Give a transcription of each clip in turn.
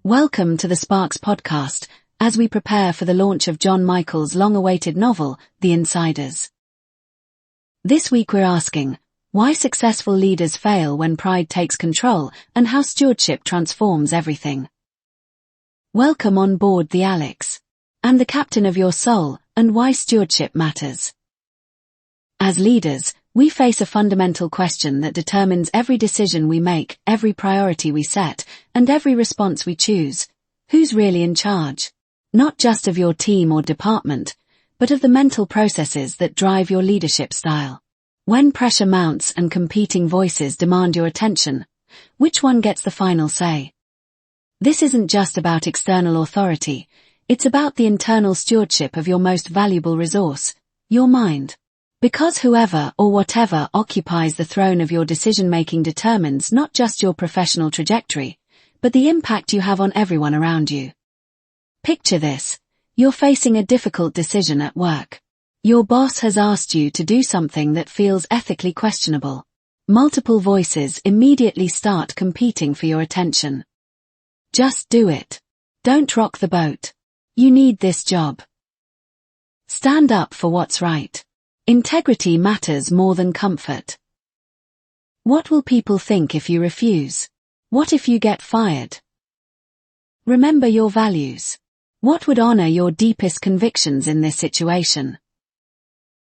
Welcome to the Sparks podcast, as we prepare for the launch of John Michael's long-awaited novel, The Insiders. This week we're asking, why successful leaders fail when pride takes control, and how stewardship transforms everything. Welcome on board the Alex. I'm the captain of your soul, and why stewardship matters. As leaders, we face a fundamental question that determines every decision we make, every priority we set, and every response we choose. Who's really in charge? Not just of your team or department, but of the mental processes that drive your leadership style. When pressure mounts and competing voices demand your attention, which one gets the final say? This isn't just about external authority, it's about the internal stewardship of your most valuable resource, your mind. Because whoever or whatever occupies the throne of your decision-making determines not just your professional trajectory, but the impact you have on everyone around you. Picture this. You're facing a difficult decision at work. Your boss has asked you to do something that feels ethically questionable. Multiple voices immediately start competing for your attention. Just do it. Don't rock the boat. You need this job. Stand up for what's right. Integrity matters more than comfort. What will people think if you refuse? What if you get fired? Remember your values. What would honor your deepest convictions in this situation?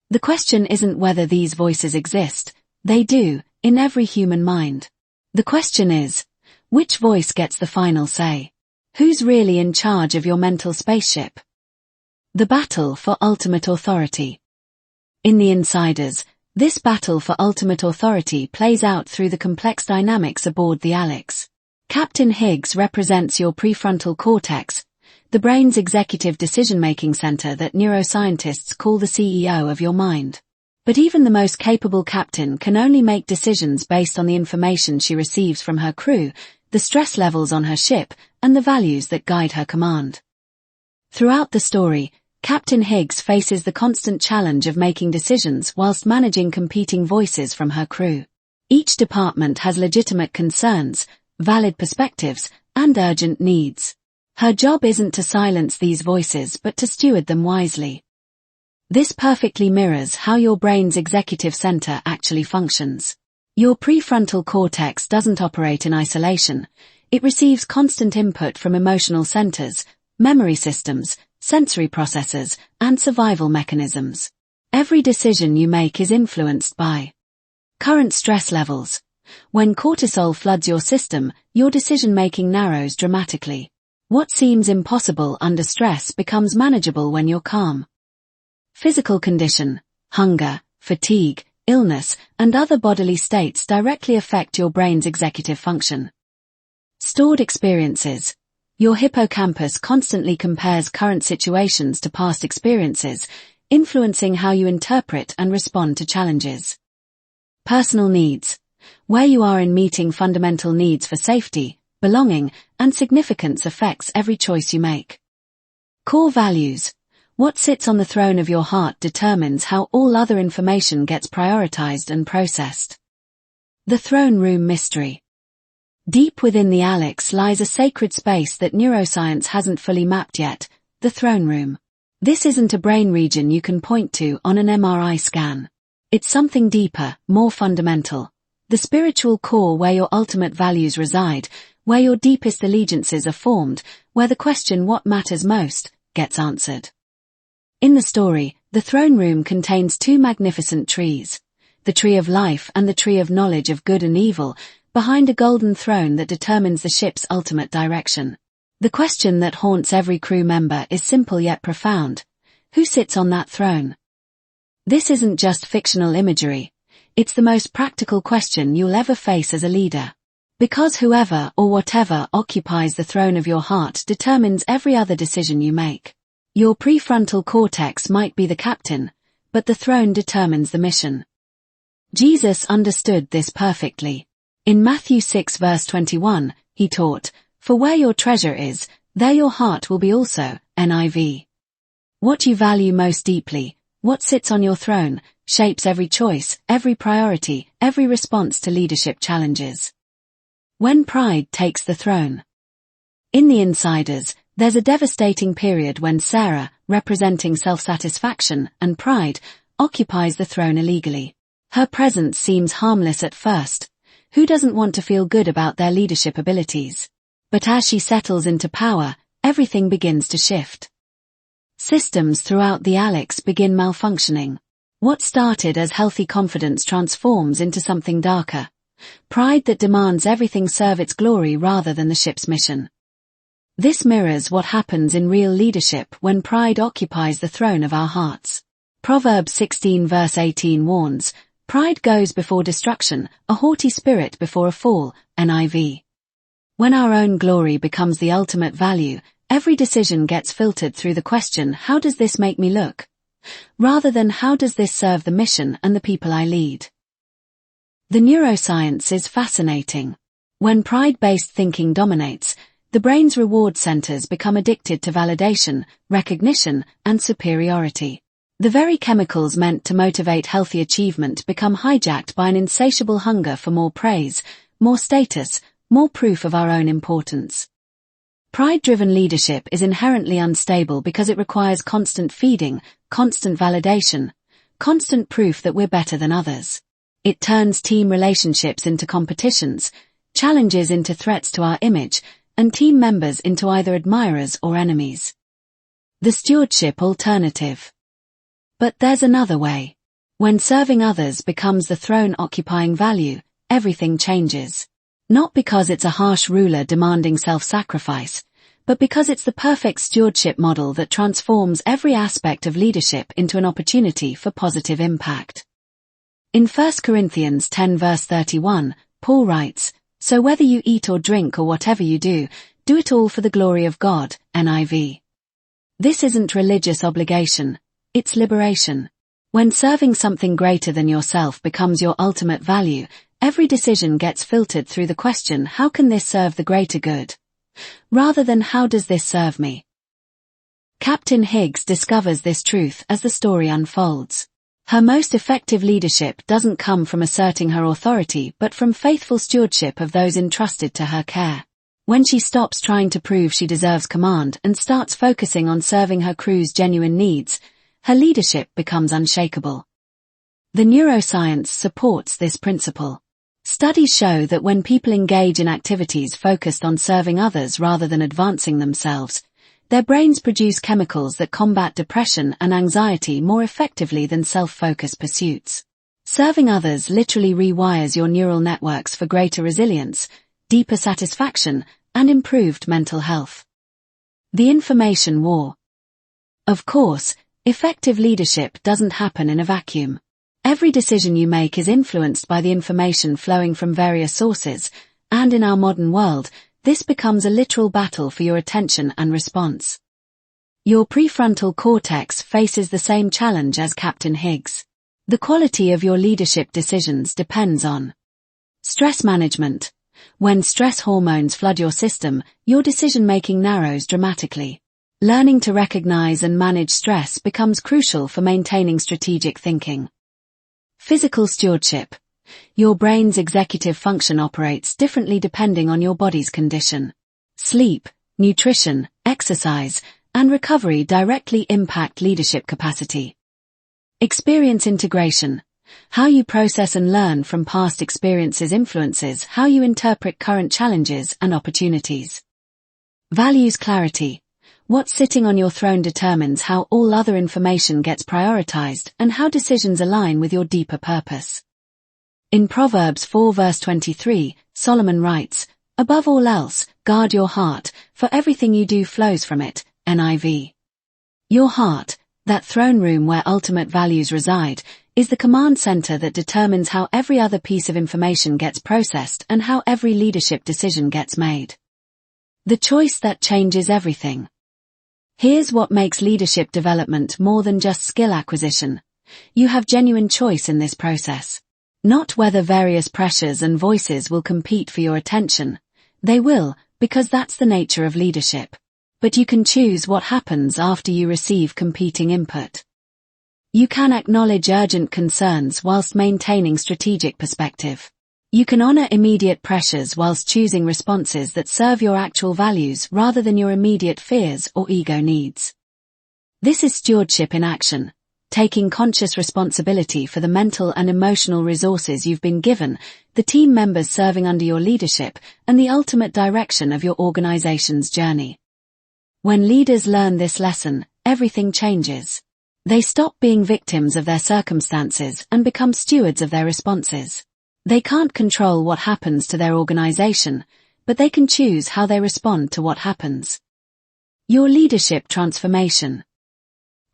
The question isn't whether these voices exist. They do, in every human mind. The question is, which voice gets the final say? Who's really in charge of your mental spaceship? The battle for ultimate authority. In The Insiders, this battle for ultimate authority plays out through the complex dynamics aboard the Alex. Captain Higgs represents your prefrontal cortex, the brain's executive decision-making center that neuroscientists call the CEO of your mind. But even the most capable captain can only make decisions based on the information she receives from her crew, the stress levels on her ship, and the values that guide her command. Throughout the story, Captain Higgs faces the constant challenge of making decisions whilst managing competing voices from her crew. Each department has legitimate concerns, valid perspectives, and urgent needs. Her job isn't to silence these voices but to steward them wisely. This perfectly mirrors how your brain's executive center actually functions. Your prefrontal cortex doesn't operate in isolation. It receives constant input from emotional centers, memory systems, sensory processors, and survival mechanisms. Every decision you make is influenced by current stress levels. When cortisol floods your system, your decision-making narrows dramatically. What seems impossible under stress becomes manageable when you're calm. Physical condition, hunger, fatigue, illness, and other bodily states directly affect your brain's executive function. Stored experiences. Your hippocampus constantly compares current situations to past experiences, influencing how you interpret and respond to challenges. Personal needs. Where you are in meeting fundamental needs for safety, belonging, and significance affects every choice you make. Core values. What sits on the throne of your heart determines how all other information gets prioritized and processed. The throne room mystery. Deep within the Alex lies a sacred space that neuroscience hasn't fully mapped yet, the throne room. This isn't a brain region you can point to on an MRI scan. It's something deeper, more fundamental. The spiritual core where your ultimate values reside, where your deepest allegiances are formed, where the question what matters most gets answered. In the story, the throne room contains two magnificent trees, the tree of life and the tree of knowledge of good and evil, behind a golden throne that determines the ship's ultimate direction. The question that haunts every crew member is simple yet profound. Who sits on that throne? This isn't just fictional imagery. It's the most practical question you'll ever face as a leader. Because whoever or whatever occupies the throne of your heart determines every other decision you make. Your prefrontal cortex might be the captain, but the throne determines the mission. Jesus understood this perfectly. In Matthew 6 verse 21, he taught, "For where your treasure is, there your heart will be also." NIV. What you value most deeply, what sits on your throne, shapes every choice, every priority, every response to leadership challenges. When pride takes the throne. In The Insiders, there's a devastating period when Sarah, representing self-satisfaction and pride, occupies the throne illegally. Her presence seems harmless at first. Who doesn't want to feel good about their leadership abilities? But as she settles into power, everything begins to shift. Systems throughout the Alex begin malfunctioning. What started as healthy confidence transforms into something darker. Pride that demands everything serve its glory rather than the ship's mission. This mirrors what happens in real leadership when pride occupies the throne of our hearts. Proverbs 16 verse 18 warns, "Pride goes before destruction, a haughty spirit before a fall." NIV. When our own glory becomes the ultimate value, every decision gets filtered through the question, how does this make me look? Rather than how does this serve the mission and the people I lead? The neuroscience is fascinating. When pride-based thinking dominates, the brain's reward centers become addicted to validation, recognition, and superiority. The very chemicals meant to motivate healthy achievement become hijacked by an insatiable hunger for more praise, more status, more proof of our own importance. Pride-driven leadership is inherently unstable because it requires constant feeding, constant validation, constant proof that we're better than others. It turns team relationships into competitions, challenges into threats to our image, and team members into either admirers or enemies. The stewardship alternative. But there's another way. When serving others becomes the throne-occupying value, everything changes. Not because it's a harsh ruler demanding self-sacrifice, but because it's the perfect stewardship model that transforms every aspect of leadership into an opportunity for positive impact. In 1 Corinthians 10 verse 31, Paul writes, "So whether you eat or drink or whatever you do it all for the glory of God." NIV. This isn't religious obligation, it's liberation. When serving something greater than yourself becomes your ultimate value, every decision gets filtered through the question, how can this serve the greater good? Rather than how does this serve me? Captain Higgs discovers this truth as the story unfolds. Her most effective leadership doesn't come from asserting her authority but from faithful stewardship of those entrusted to her care. When she stops trying to prove she deserves command and starts focusing on serving her crew's genuine needs, her leadership becomes unshakable. The neuroscience supports this principle. Studies show that when people engage in activities focused on serving others rather than advancing themselves, their brains produce chemicals that combat depression and anxiety more effectively than self-focused pursuits. Serving others literally rewires your neural networks for greater resilience, deeper satisfaction, and improved mental health. The information war. Of course, effective leadership doesn't happen in a vacuum. Every decision you make is influenced by the information flowing from various sources, and in our modern world, this becomes a literal battle for your attention and response. Your prefrontal cortex faces the same challenge as Captain Higgs. The quality of your leadership decisions depends on stress management. When stress hormones flood your system, your decision-making narrows dramatically. Learning to recognize and manage stress becomes crucial for maintaining strategic thinking. Physical stewardship. Your brain's executive function operates differently depending on your body's condition. Sleep, nutrition, exercise, and recovery directly impact leadership capacity. Experience integration. How you process and learn from past experiences influences how you interpret current challenges and opportunities. Values clarity. What's sitting on your throne determines how all other information gets prioritized and how decisions align with your deeper purpose. In Proverbs 4 verse 23, Solomon writes, "Above all else, guard your heart, for everything you do flows from it." NIV. Your heart, that throne room where ultimate values reside, is the command center that determines how every other piece of information gets processed and how every leadership decision gets made. The choice that changes everything. Here's what makes leadership development more than just skill acquisition. You have genuine choice in this process. Not whether various pressures and voices will compete for your attention. They will, because that's the nature of leadership. But you can choose what happens after you receive competing input. You can acknowledge urgent concerns whilst maintaining strategic perspective. You can honor immediate pressures whilst choosing responses that serve your actual values rather than your immediate fears or ego needs. This is stewardship in action, taking conscious responsibility for the mental and emotional resources you've been given, the team members serving under your leadership, and the ultimate direction of your organization's journey. When leaders learn this lesson, everything changes. They stop being victims of their circumstances and become stewards of their responses. They can't control what happens to their organization, but they can choose how they respond to what happens. Your leadership transformation.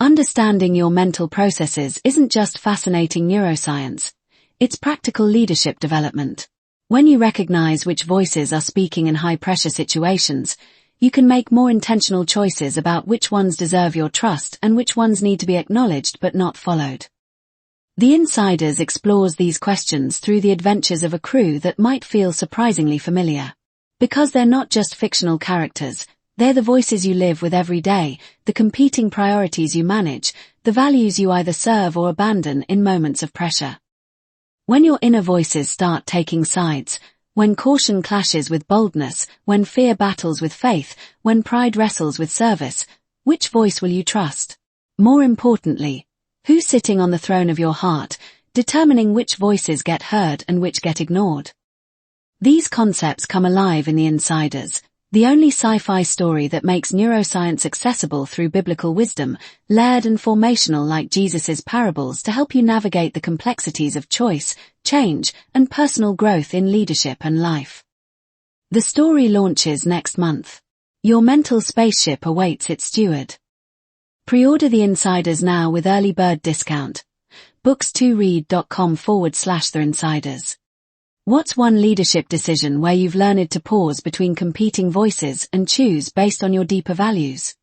Understanding your mental processes isn't just fascinating neuroscience, it's practical leadership development. When you recognize which voices are speaking in high-pressure situations, you can make more intentional choices about which ones deserve your trust and which ones need to be acknowledged but not followed. The Insiders explores these questions through the adventures of a crew that might feel surprisingly familiar. Because they're not just fictional characters, they're the voices you live with every day, the competing priorities you manage, the values you either serve or abandon in moments of pressure. When your inner voices start taking sides, when caution clashes with boldness, when fear battles with faith, when pride wrestles with service, which voice will you trust? More importantly, who's sitting on the throne of your heart, determining which voices get heard and which get ignored? These concepts come alive in The Insiders, the only sci-fi story that makes neuroscience accessible through biblical wisdom, layered and formational like Jesus' parables to help you navigate the complexities of choice, change, and personal growth in leadership and life. The story launches next month. Your mental spaceship awaits its steward. Pre-order The Insiders now with early bird discount. books2read.com/The Insiders. What's one leadership decision where you've learned to pause between competing voices and choose based on your deeper values?